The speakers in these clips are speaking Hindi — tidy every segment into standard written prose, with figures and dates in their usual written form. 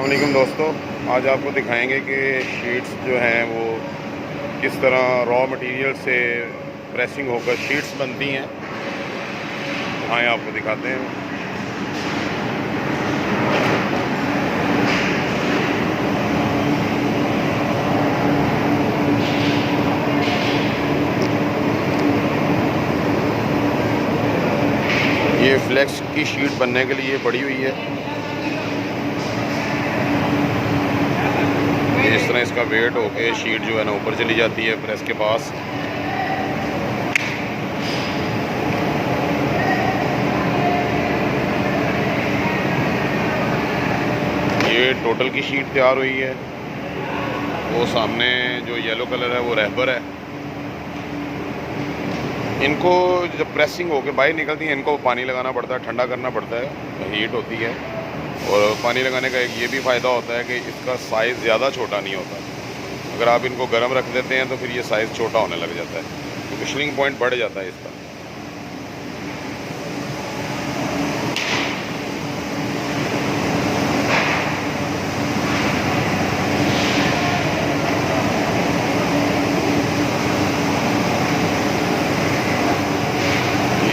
अस्सलामुअलैकुम दोस्तों, आज आपको दिखाएंगे कि शीट्स जो हैं वो किस तरह रॉ मटेरियल से प्रेसिंग होकर शीट्स बनती हैं। आए आपको दिखाते हैं। ये फ्लेक्स की शीट बनने के लिए पड़ी हुई है। इस तरह इसका वेट होके शीट जो है ना ऊपर चली जाती है प्रेस के पास। ये टोटल की शीट तैयार हुई है। वो सामने जो येलो कलर है वो रहबर है। इनको जब प्रेसिंग होके बाहर निकलती है इनको पानी लगाना पड़ता है, ठंडा करना पड़ता है, हीट होती है। और पानी लगाने का एक ये भी फ़ायदा होता है कि इसका साइज़ ज़्यादा छोटा नहीं होता। अगर आप इनको गर्म रख देते हैं तो फिर ये साइज़ छोटा होने लग जाता है, तो फिशलिंग पॉइंट बढ़ जाता है इसका।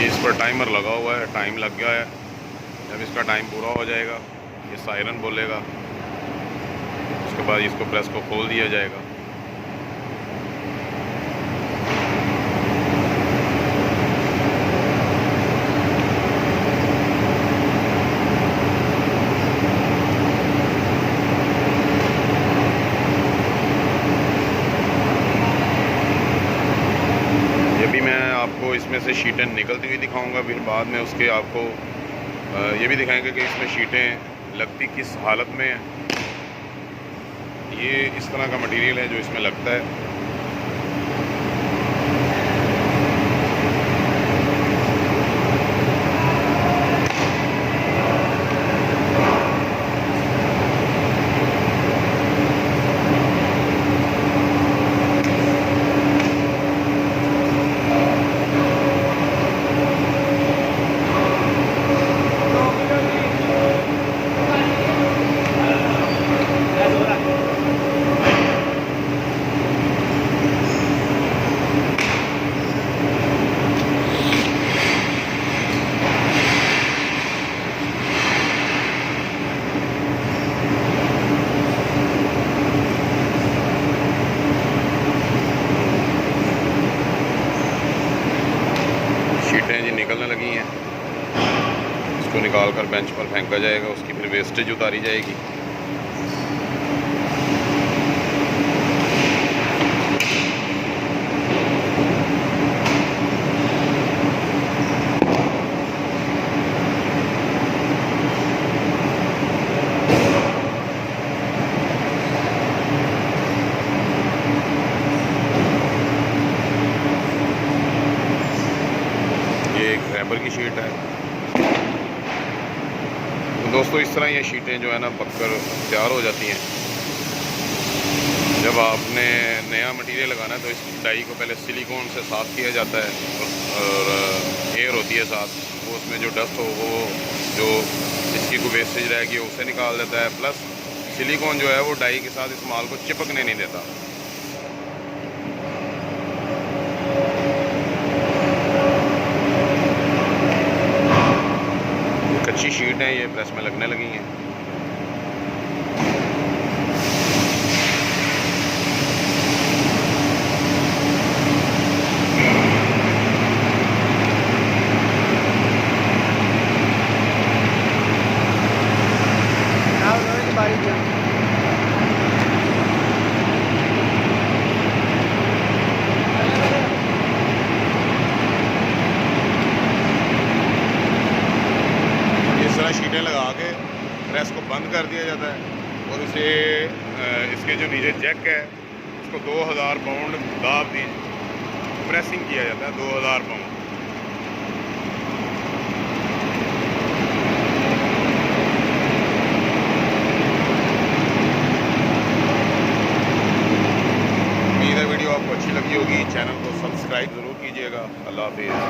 इस पर टाइमर लगा हुआ है, टाइम लग गया है। जब इसका टाइम पूरा हो जाएगा ये सायरन बोलेगा, उसके बाद इसको प्रेस को खोल दिया जाएगा। ये भी मैं आपको इसमें से शीटें निकलती हुई दिखाऊंगा, फिर बाद में उसके आपको ये भी दिखाएंगे कि इसमें शीटें लगती किस हालत में है। ये इस तरह का मटेरियल है जो इसमें लगता है। शीटें जी निकलने लगी हैं। इसको निकाल कर बेंच पर फेंका जाएगा, उसकी फिर वेस्टेज उतारी जाएगी। एक रैपर की शीट है। तो दोस्तों इस तरह ये शीटें जो है ना पककर तैयार हो जाती हैं। जब आपने नया मटेरियल लगाना है तो इस डाई को पहले सिलिकॉन से साफ़ किया जाता है और एयर होती है साथ, वो उसमें जो डस्ट हो वो जो इसकी कोई वेस्टेज रहेगी उसे निकाल देता है। प्लस सिलिकॉन जो है वो डाई के साथ इस माल को चिपकने नहीं देता। अच्छी शीट है, ये प्रेस में लगने लगी हैं। शीटें लगा के प्रेस को बंद कर दिया जाता है और इसे इसके जो नीचे जैक है इसको 2000 पाउंड दाब दी प्रेसिंग किया जाता है। 2000 पाउंड। उम्मीद है वीडियो आपको अच्छी लगी होगी। चैनल को सब्सक्राइब ज़रूर कीजिएगा। अल्लाह हाफिज़।